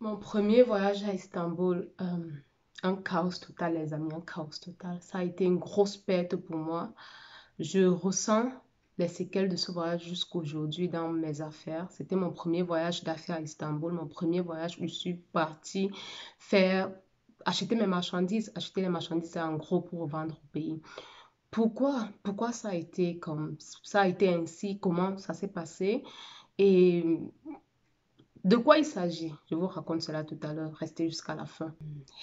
Mon premier voyage à Istanbul, un chaos total, les amis, un chaos total. Ça a été une grosse perte pour moi. Je ressens les séquelles de ce voyage jusqu'aujourd'hui dans mes affaires. C'était mon premier voyage d'affaires à Istanbul, mon premier voyage où je suis partie faire, acheter mes marchandises, acheter les marchandises en gros pour vendre au pays. Pourquoi ça a été comme, ça a été ainsi? Comment ça s'est passé? Et de quoi il s'agit? Je vous raconte cela tout à l'heure. Restez jusqu'à la fin.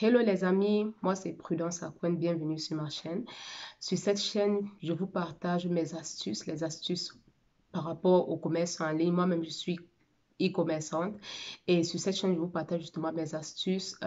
Hello les amis, moi c'est Prudence Aquin, bienvenue sur ma chaîne. Sur cette chaîne, je vous partage mes astuces, les astuces par rapport au commerce en ligne. Moi-même, je suis e-commerçante et sur cette chaîne, je vous partage justement mes astuces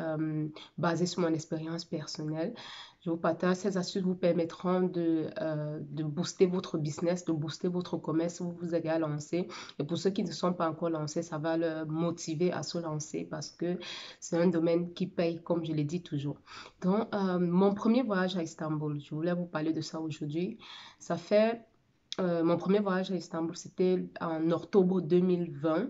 basées sur mon expérience personnelle. Je vous partage ces astuces vous permettront de booster votre business, de booster votre commerce si vous vous allez à lancer. Et pour ceux qui ne sont pas encore lancés, ça va leur motiver à se lancer parce que c'est un domaine qui paye, comme je l'ai dit toujours. Donc, mon premier voyage à Istanbul, je voulais vous parler de ça aujourd'hui. Ça fait mon premier voyage à Istanbul, c'était en octobre 2020.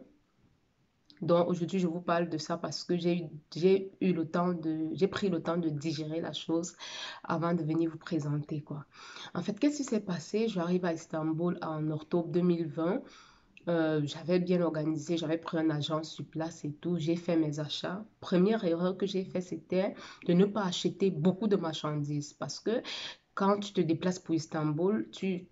Donc aujourd'hui, je vous parle de ça parce que j'ai pris le temps de digérer la chose avant de venir vous présenter quoi. En fait, qu'est-ce qui s'est passé? J'arrive à Istanbul en octobre 2020. J'avais bien organisé, j'avais pris un agent sur place et tout. J'ai fait mes achats. Première erreur que j'ai fait, c'était de ne pas acheter beaucoup de marchandises parce que quand tu te déplaces pour Istanbul, tu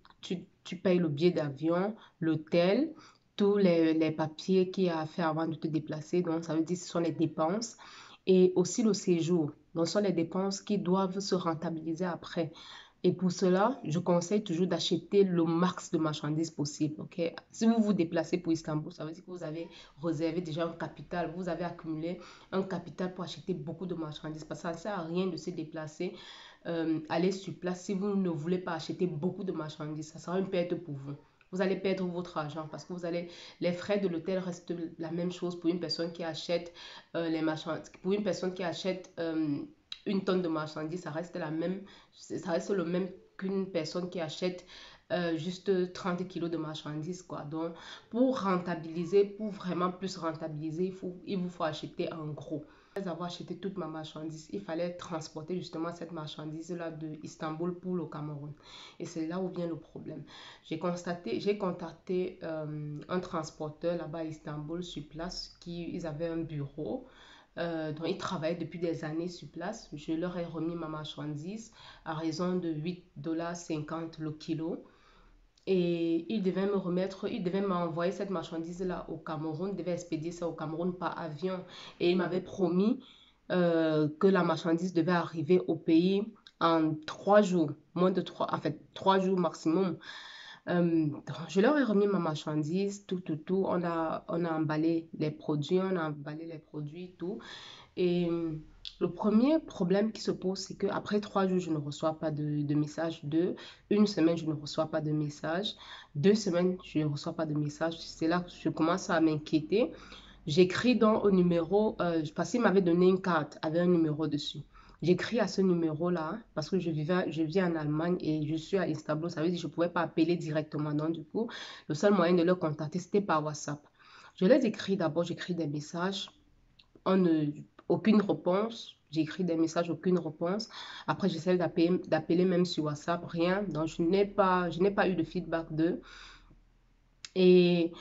payes le billet d'avion, l'hôtel, tous les papiers qu'il y a à faire avant de te déplacer. Donc, ça veut dire que ce sont les dépenses. Et aussi le séjour. Donc, ce sont les dépenses qui doivent se rentabiliser après. Et pour cela, je conseille toujours d'acheter le max de marchandises possible. Ok? Si vous vous déplacez pour Istanbul, ça veut dire que vous avez réservé déjà un capital. Vous avez accumulé un capital pour acheter beaucoup de marchandises. Parce que ça ne sert à rien de se déplacer, aller sur place si vous ne voulez pas acheter beaucoup de marchandises. Ça sera une perte pour vous. Vous allez perdre votre argent parce que les frais de l'hôtel restent la même chose pour une personne qui achète les marchandises. Pour une personne qui achète une tonne de marchandises, ça reste le même qu'une personne qui achète juste 30 kilos de marchandises, quoi. Donc, pour rentabiliser, pour vraiment plus rentabiliser, il vous faut acheter en gros. Après avoir acheté toute ma marchandise, il fallait transporter justement cette marchandise-là de Istanbul pour le Cameroun. Et c'est là où vient le problème. J'ai contacté un transporteur là-bas à Istanbul sur place, ils avaient un bureau. Donc, ils travaillaient depuis des années sur place. Je leur ai remis ma marchandise à raison de 8,50 $ le kilo. Et ils devaient m'envoyer cette marchandise-là au Cameroun, ils devaient expédier ça au Cameroun par avion. Et ils m'avaient promis que la marchandise devait arriver au pays en 3 jours, moins de 3, en fait 3 jours maximum. Donc, je leur ai remis ma marchandise, tout. On a emballé les produits, tout. Et le premier problème qui se pose, c'est qu'après 3 jours, je ne reçois pas de message. Une semaine, je ne reçois pas de message. 2 semaines, je ne reçois pas de message. C'est là que je commence à m'inquiéter. J'écris donc au numéro, parce qu'il m'avait donné une carte avec un numéro dessus. J'écris à ce numéro-là parce que je vis en Allemagne et je suis à Istanbul. Ça veut dire que je ne pouvais pas appeler directement. Donc, du coup, le seul moyen de le contacter, c'était par WhatsApp. Je les écris d'abord, j'écris des messages. On ne, aucune réponse. J'écris des messages, aucune réponse. Après, j'essaie d'appeler même sur WhatsApp, rien. Donc, je n'ai pas eu de feedback d'eux. Et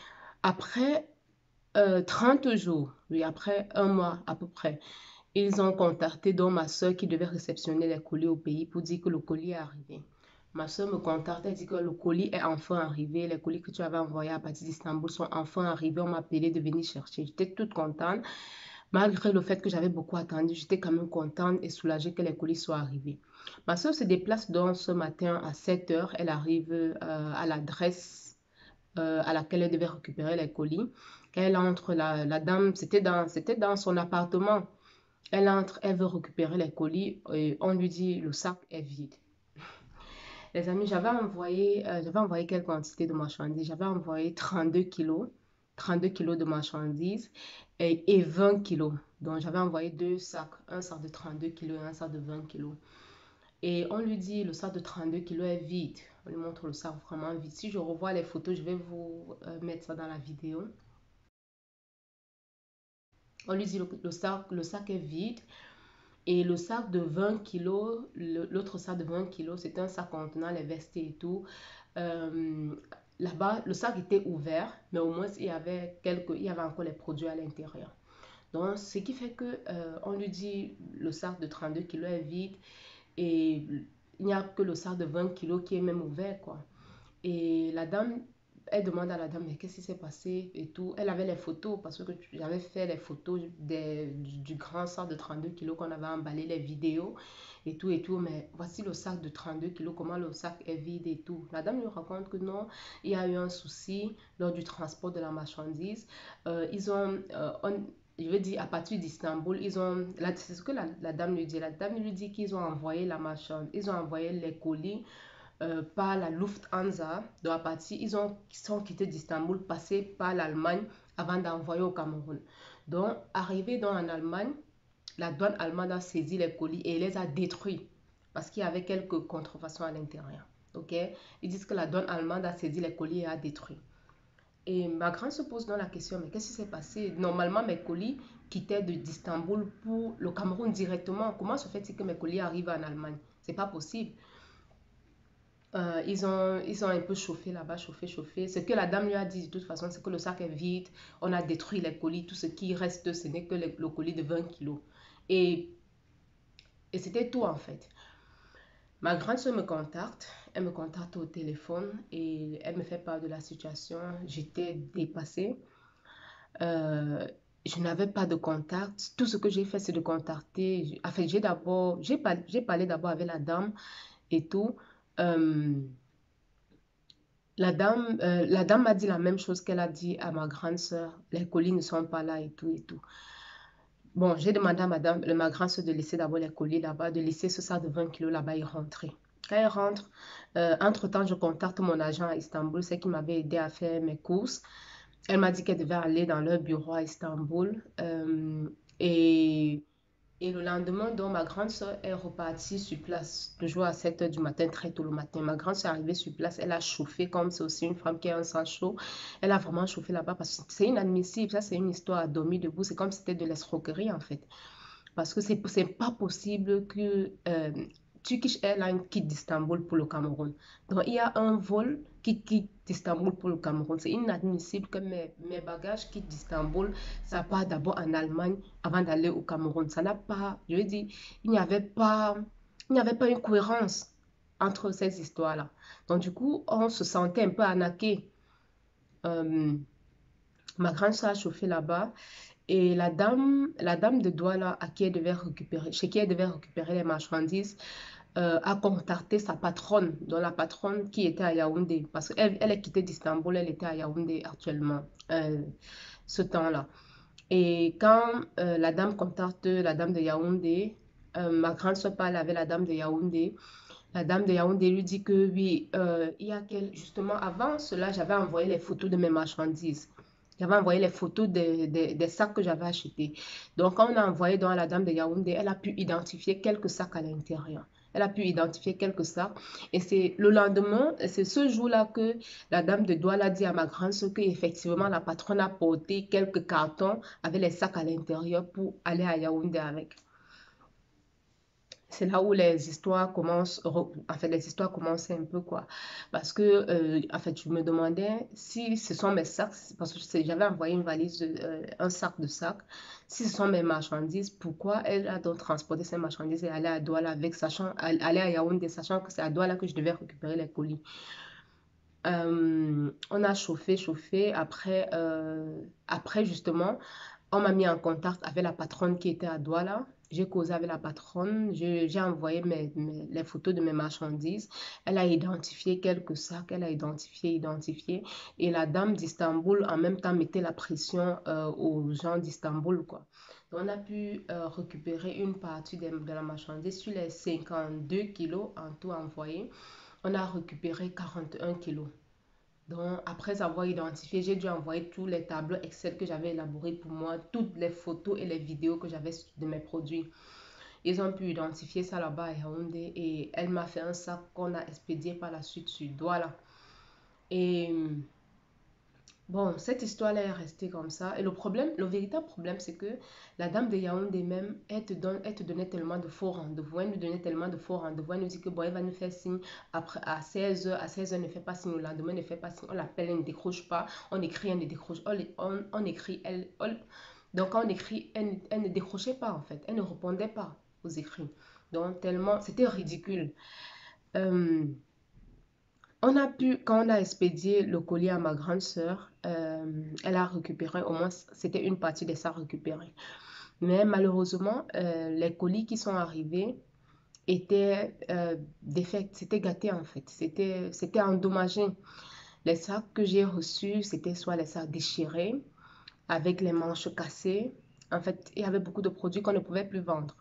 après 30 jours, oui, après un mois à peu près, ils ont contacté donc ma soeur qui devait réceptionner les colis au pays pour dire que le colis est arrivé. Ma soeur me contacte, elle dit que le colis est enfin arrivé. Les colis que tu avais envoyés à partir d'Istanbul sont enfin arrivés. On m'a appelé de venir chercher. J'étais toute contente. Malgré le fait que j'avais beaucoup attendu, j'étais quand même contente et soulagée que les colis soient arrivés. Ma soeur se déplace donc ce matin à 7 heures. Elle arrive à l'adresse à laquelle elle devait récupérer les colis. Elle entre, la dame, c'était dans son appartement. Elle entre, elle veut récupérer les colis et on lui dit le sac est vide. Les amis, j'avais envoyé quelle quantité de marchandises? J'avais envoyé 32 kilos de marchandises et 20 kilos. Donc, j'avais envoyé deux sacs, un sac de 32 kilos et un sac de 20 kilos. Et on lui dit, le sac de 32 kilos est vide. On lui montre le sac vraiment vide. Si je revois les photos, je vais vous mettre ça dans la vidéo. On lui dit le sac est vide. Et le sac de 20 kilos, l'autre sac de 20 kilos, c'était un sac contenant les vestes et tout. Euh, Là-bas, le sac était ouvert, mais au moins il y avait encore les produits à l'intérieur. Donc, ce qui fait que on lui dit le sac de 32 kilos est vide et il n'y a que le sac de 20 kilos qui est même ouvert, quoi. Et la dame, elle demande à la dame, mais qu'est-ce qui s'est passé et tout. Elle avait les photos parce que j'avais fait les photos du grand sac de 32 kilos qu'on avait emballé, les vidéos et tout. Mais voici le sac de 32 kilos, comment le sac est vide et tout. La dame lui raconte que non, il y a eu un souci lors du transport de la marchandise. Ils ont, je veux dire, à partir d'Istanbul, c'est ce que la dame lui dit. La dame lui dit qu'ils ont envoyé la marchandise, ils ont envoyé les colis par la Lufthansa de la partie, ils sont quittés d'Istanbul, passés par l'Allemagne avant d'envoyer au Cameroun. Donc, arrivés en Allemagne, la douane allemande a saisi les colis et les a détruits parce qu'il y avait quelques contrefaçons à l'intérieur. Ok? Ils disent que la douane allemande a saisi les colis et a détruit. Et ma grande se pose donc la question, mais qu'est-ce qui s'est passé? Normalement, mes colis quittaient d'Istanbul pour le Cameroun directement. Comment se fait-il que mes colis arrivent en Allemagne? C'est pas possible. Ils ont un peu chauffé là-bas, chauffé. Ce que la dame lui a dit de toute façon, c'est que le sac est vide, on a détruit les colis, tout ce qui reste, ce n'est que le colis de 20 kilos. Et, et c'était tout en fait. Ma grande soeur me contacte, elle me contacte au téléphone et elle me fait part de la situation. J'étais dépassée. Euh, je n'avais pas de contact. Tout ce que j'ai fait, c'est de contacter. Enfin, j'ai parlé d'abord avec la dame et tout. Euh, la dame m'a dit la même chose qu'elle a dit à ma grande sœur. Les colis ne sont pas là et tout et tout. Bon, j'ai demandé à ma grande sœur de laisser d'abord les colis là-bas, de laisser ce sac de 20 kilos là-bas et rentrer. Quand elle rentre, entre-temps, je contacte mon agent à Istanbul, c'est qui m'avait aidé à faire mes courses. Elle m'a dit qu'elle devait aller dans leur bureau à Istanbul. Et et le lendemain, donc, ma grande soeur est repartie sur place, toujours à 7 heures du matin, très tôt le matin. Ma grande soeur est arrivée sur place, elle a chauffé, comme c'est aussi une femme qui a un sang chaud. Elle a vraiment chauffé là-bas parce que c'est inadmissible. Ça, c'est une histoire à dormir debout. C'est comme si c'était de l'escroquerie, en fait. Parce que c'est pas possible que Turkish Airlines quitte d'Istanbul pour le Cameroun. Donc, il y a un vol qui quitte d'Istanbul pour le Cameroun. C'est inadmissible que mes bagages quittent d'Istanbul. Ça part d'abord en Allemagne avant d'aller au Cameroun. Ça n'a pas, je veux dire, il n'y avait pas, il n'y avait pas une cohérence entre ces histoires-là. Donc, du coup, on se sentait un peu arnaqué. Euh, Ma grande soeur a chauffé là-bas. Et la dame de Douala chez qui elle devait récupérer les marchandises, a contacté sa patronne, dont la patronne qui était à Yaoundé. Parce elle est quittée d'Istanbul, elle était à Yaoundé actuellement, ce temps-là. Et quand la dame contacte la dame de Yaoundé, ma grande soeur parle avec la dame de Yaoundé. La dame de Yaoundé lui dit que oui, justement, avant cela, j'avais envoyé les photos de mes marchandises. J'avais envoyé les photos des sacs que j'avais achetés. Donc, quand on a envoyé dans la dame de Yaoundé, elle a pu identifier quelques sacs à l'intérieur. Elle a pu identifier quelques sacs. Et c'est le lendemain, c'est ce jour-là que la dame de Douala a dit à ma grande soeur qu'effectivement, la patronne a porté quelques cartons avec les sacs à l'intérieur pour aller à Yaoundé avec. C'est là où les histoires commencent, en fait, les histoires commencent un peu, quoi. Parce que, en fait, je me demandais si ce sont mes sacs, parce que j'avais envoyé une valise, un sac de sacs. Si ce sont mes marchandises, pourquoi elle a donc transporté ces marchandises et aller à Douala avec, aller à Yaoundé, sachant que c'est à Douala que je devais récupérer les colis. On a chauffé. Après, justement, on m'a mis en contact avec la patronne qui était à Douala. J'ai causé avec la patronne. J'ai envoyé les photos de mes marchandises. Elle a identifié quelques sacs. Elle a identifié. Et la dame d'Istanbul, en même temps, mettait la pression aux gens d'Istanbul, quoi. Donc, on a pu récupérer une partie de la marchandise sur les 52 kilos en tout envoyé. On a récupéré 41 kilos. Donc, après avoir identifié, j'ai dû envoyer tous les tableaux Excel que j'avais élaborés pour moi, toutes les photos et les vidéos que j'avais de mes produits. Ils ont pu identifier ça là-bas à Yaoundé et elle m'a fait un sac qu'on a expédié par la suite sur Douala. Et Bon, cette histoire-là est restée comme ça. Et le problème, le véritable problème, c'est que la dame de Yaoundé même, elle te donnait tellement de faux rendez-vous. Elle nous donnait tellement de faux rendez-vous. Elle nous dit que bon, elle va nous faire signe après à 16 h. À 16 h, ne fait pas signe. Le lendemain, ne fait pas signe. On l'appelle, elle ne décroche pas. On écrit, elle ne décroche. On écrit, donc, quand on écrit, elle ne décrochait pas en fait. Elle ne répondait pas aux écrits. Donc, tellement, c'était ridicule. Euh, on a pu, quand on a expédié le colis à ma grande sœur, elle a récupéré, au moins c'était une partie de ça récupérée. Mais malheureusement, les colis qui sont arrivés étaient défects, c'était gâté en fait, c'était endommagé. Les sacs que j'ai reçus, c'était soit les sacs déchirés, avec les manches cassées. En fait, il y avait beaucoup de produits qu'on ne pouvait plus vendre.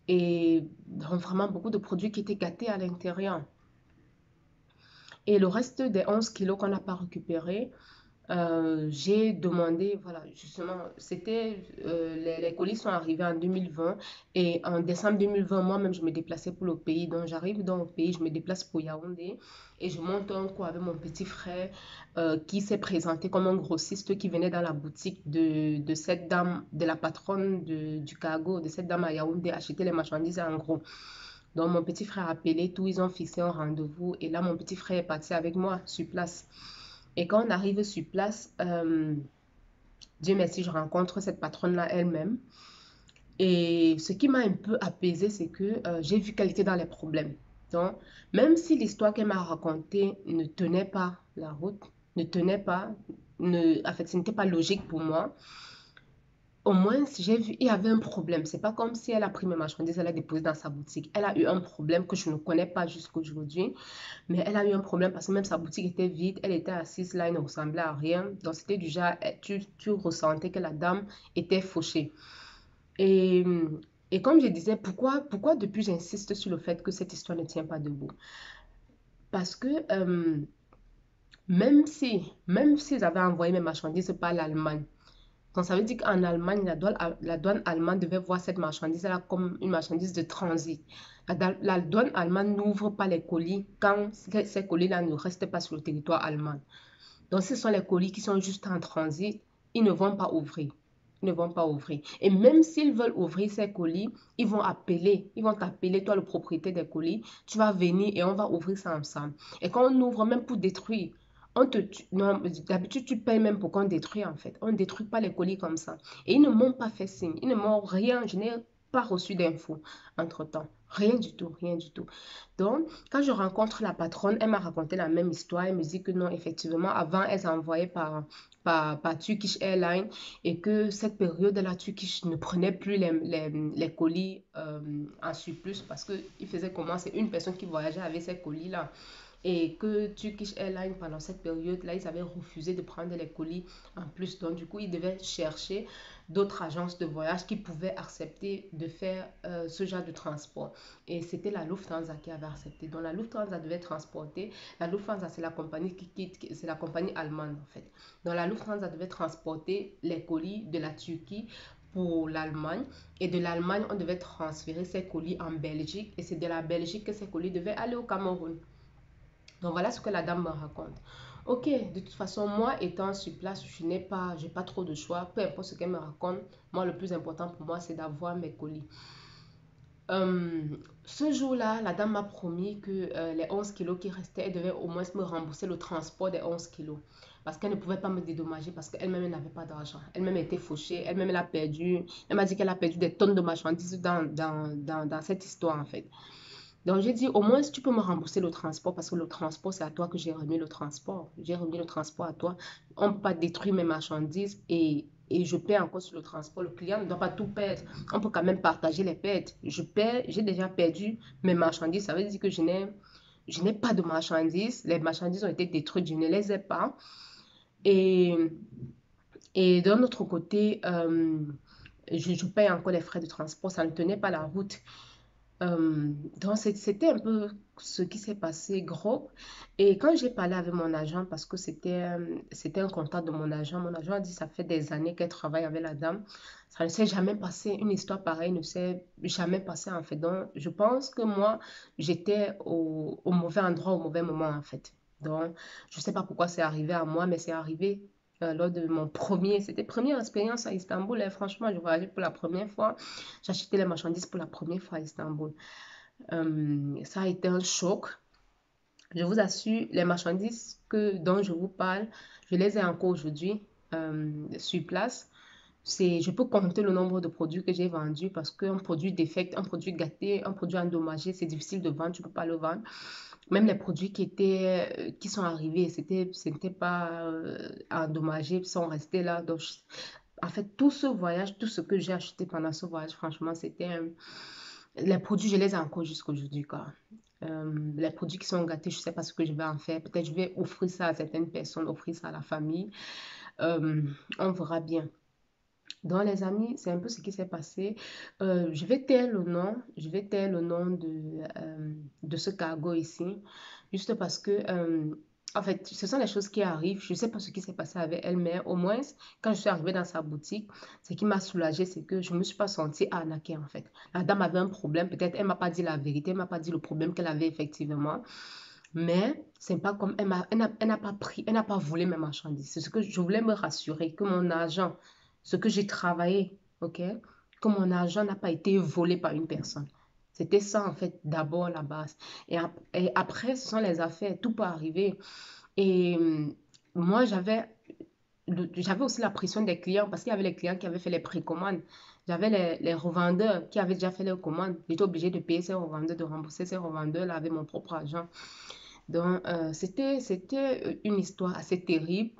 Et donc, vraiment beaucoup de produits qui étaient gâtés à l'intérieur. Et le reste des 11 kilos qu'on n'a pas récupérés, j'ai demandé, voilà, justement, c'était, les colis sont arrivés en 2020 et en décembre 2020, moi-même, je me déplaçais pour le pays. Donc, j'arrive dans le pays, je me déplace pour Yaoundé et je monte un coup avec mon petit frère qui s'est présenté comme un grossiste qui venait dans la boutique de cette dame, de la patronne du cargo, de cette dame à Yaoundé, acheter les marchandises en gros. Donc, mon petit frère a appelé, tout, ils ont fixé un rendez-vous et là, mon petit frère est parti avec moi sur place. Et quand on arrive sur place, Dieu merci, je rencontre cette patronne-là elle-même. Et ce qui m'a un peu apaisée, c'est que j'ai vu qu'elle était dans les problèmes. Donc, même si l'histoire qu'elle m'a racontée ne tenait pas la route, ne tenait pas, en fait, ce n'était pas logique pour moi, au moins, j'ai vu, il y avait un problème. C'est pas comme si elle a pris mes marchandises, elle a déposé dans sa boutique. Elle a eu un problème que je ne connais pas jusqu'à aujourd'hui. Mais elle a eu un problème parce que même sa boutique était vide, elle était assise là, elle ne ressemblait à rien. Donc c'était du genre, tu ressentais que la dame était fauchée. Et, et comme je disais, pourquoi depuis j'insiste sur le fait que cette histoire ne tient pas debout? Parce que même s'ils avaient envoyé mes marchandises par l'Allemagne, donc ça veut dire qu'en Allemagne, la douane allemande devait voir cette marchandise-là comme une marchandise de transit. La douane allemande n'ouvre pas les colis quand ces colis-là ne restent pas sur le territoire allemand. Donc ce sont les colis qui sont juste en transit, ils ne vont pas ouvrir. Ils ne vont pas ouvrir. Et même s'ils veulent ouvrir ces colis, ils vont t'appeler, toi le propriétaire des colis, tu vas venir et on va ouvrir ça ensemble. Et quand on ouvre, même pour détruire, non, d'habitude, tu payes même pour qu'on détruise en fait. On ne détruit pas les colis comme ça. Et ils ne m'ont pas fait signe. Ils ne m'ont rien. Je n'ai pas reçu d'infos entre-temps. Rien du tout, rien du tout. Donc, quand je rencontre la patronne, elle m'a raconté la même histoire. Elle me dit que non, effectivement, avant, elle envoyait par Turkish Airlines et que cette période, la Turkish ne prenait plus les colis en surplus parce qu'il faisait comment? C'est une personne qui voyageait avec ces colis-là et que Turkish Airlines, pendant cette période-là, ils avaient refusé de prendre les colis en plus. Donc, du coup, ils devaient chercher d'autres agences de voyage qui pouvaient accepter de faire ce genre de transport. Et c'était la Lufthansa qui avait accepté. Donc, la Lufthansa devait transporter. La Lufthansa, c'est la compagnie c'est la compagnie allemande, en fait. Donc, la Lufthansa devait transporter les colis de la Turquie pour l'Allemagne et de l'Allemagne on devait transférer ces colis en Belgique et c'est de la Belgique que ces colis devaient aller au Cameroun. Donc voilà ce que la dame me raconte. Ok, de toute façon, moi étant sur place, j'ai pas trop de choix. Peu importe ce qu'elle me raconte, moi le plus important pour moi, c'est d'avoir mes colis. Euh, Ce jour-là, la dame m'a promis que les 11 kilos qui restaient, elle devait au moins me rembourser le transport des 11 kilos. Parce qu'elle ne pouvait pas me dédommager parce qu'elle-même n'avait pas d'argent. Elle-même était fauchée, elle-même elle a perdu. Elle m'a dit qu'elle a perdu des tonnes de marchandises dans cette histoire en fait. Donc, j'ai dit, au moins, si tu peux me rembourser le transport, parce que le transport, c'est à toi que j'ai remis le transport. J'ai remis le transport à toi. On ne peut pas détruire mes marchandises et je paie encore sur le transport. Le client ne doit pas tout perdre. On peut quand même partager les pertes. J'ai déjà perdu mes marchandises. Ça veut dire que je n'ai pas de marchandises. Les marchandises ont été détruites. Je ne les ai pas. Et, et d'un autre côté, je paye encore les frais de transport. Ça ne tenait pas la route. Donc, c'était un peu ce qui s'est passé gros. Et quand j'ai parlé avec mon agent, parce que c'était un contact de mon agent a dit ça fait des années qu'elle travaille avec la dame. Ça ne s'est jamais passé, une histoire pareille ne s'est jamais passée en fait. Donc, je pense que moi, j'étais au mauvais endroit au mauvais moment en fait. Donc, je ne sais pas pourquoi c'est arrivé à moi, mais c'est arrivé lors de mon premier, c'était première expérience à Istanbul. Et franchement, je voyageais pour la première fois. J'achetais les marchandises pour la première fois à Istanbul. Ça a été un choc. Je vous assure, les marchandises dont je vous parle, je les ai encore aujourd'hui sur place. Je peux compter le nombre de produits que j'ai vendus parce qu'un produit défect, un produit gâté, un produit endommagé, c'est difficile de vendre, tu ne peux pas le vendre. Même les produits qui sont arrivés, c'était pas endommagés, sont restés là. Donc, en fait, tout ce voyage, tout ce que j'ai acheté pendant ce voyage, franchement, les produits, je les ai encore jusqu'à aujourd'hui, quoi. Les produits qui sont gâtés, je ne sais pas ce que je vais en faire. Peut-être je vais offrir ça à certaines personnes, offrir ça à la famille. Euh, on verra bien. Donc, les amis, c'est un peu ce qui s'est passé. Je vais taire le nom, de ce cargo ici, juste parce que, en fait, ce sont les choses qui arrivent. Je ne sais pas ce qui s'est passé avec elle, mais au moins, quand je suis arrivée dans sa boutique, ce qui m'a soulagée, c'est que je ne me suis pas sentie arnaquée, en fait. La dame avait un problème, peut-être elle ne m'a pas dit la vérité, elle ne m'a pas dit le problème qu'elle avait effectivement. Mais c'est pas comme elle n'a pas pris, elle n'a pas volé mes marchandises. C'est ce que je voulais me rassurer, que mon argent, ce que j'ai travaillé, ok, que mon argent n'a pas été volé par une personne. C'était ça, en fait, d'abord la base. Et après, ce sont les affaires, tout peut arriver. Et moi, j'avais aussi la pression des clients parce qu'il y avait les clients qui avaient fait les précommandes. J'avais les revendeurs qui avaient déjà fait leurs commandes. J'étais obligée de payer ces revendeurs, de rembourser ces revendeurs-là avec mon propre argent. Donc, c'était une histoire assez terrible.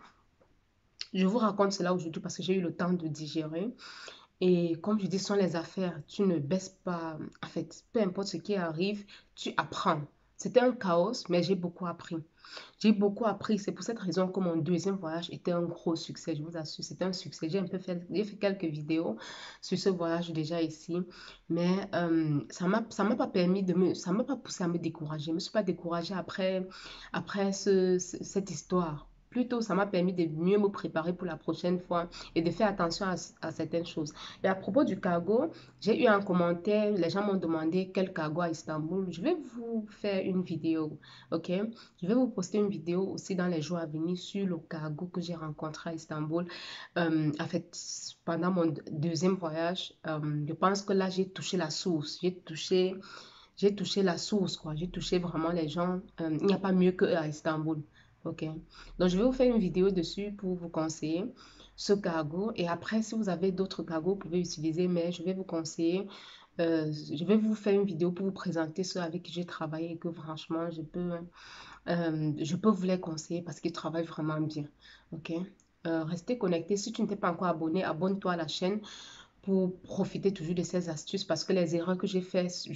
Je vous raconte cela aujourd'hui parce que j'ai eu le temps de digérer. Et comme je dis, ce sont les affaires. Tu ne baisses pas. En fait, peu importe ce qui arrive, tu apprends. C'était un chaos, mais j'ai beaucoup appris. J'ai beaucoup appris. C'est pour cette raison que mon deuxième voyage était un gros succès. Je vous assure, c'était un succès. J'ai fait quelques vidéos sur ce voyage déjà ici. Mais ça m'a pas permis ça m'a pas poussé à me décourager. Je ne me suis pas découragée après cette histoire. Plutôt, ça m'a permis de mieux me préparer pour la prochaine fois et de faire attention à certaines choses. Et à propos du cargo, j'ai eu un commentaire, les gens m'ont demandé quel cargo à Istanbul. Je vais vous faire une vidéo, ok? Je vais vous poster une vidéo aussi dans les jours à venir sur le cargo que j'ai rencontré à Istanbul. En fait, pendant mon deuxième voyage, je pense que là, j'ai touché la source. J'ai touché la source, quoi. J'ai touché vraiment les gens. Il n'y a pas mieux qu'à Istanbul. OK. Donc, je vais vous faire une vidéo dessus pour vous conseiller ce cargo. Et après, si vous avez d'autres cargos, vous pouvez utiliser, mais je vais vous conseiller. Je vais vous faire une vidéo pour vous présenter ceux avec qui j'ai travaillé et que franchement, je peux vous les conseiller parce qu'ils travaillent vraiment bien. OK. Restez connectés. Si tu ne t'es pas encore abonné, abonne-toi à la chaîne pour profiter toujours de ces astuces parce que les erreurs que j'ai faites, ce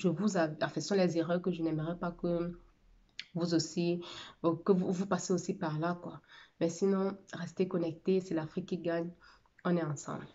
sont les erreurs que je n'aimerais pas que vous aussi, que vous passez aussi par là, quoi. Mais sinon, restez connectés, c'est l'Afrique qui gagne. On est ensemble.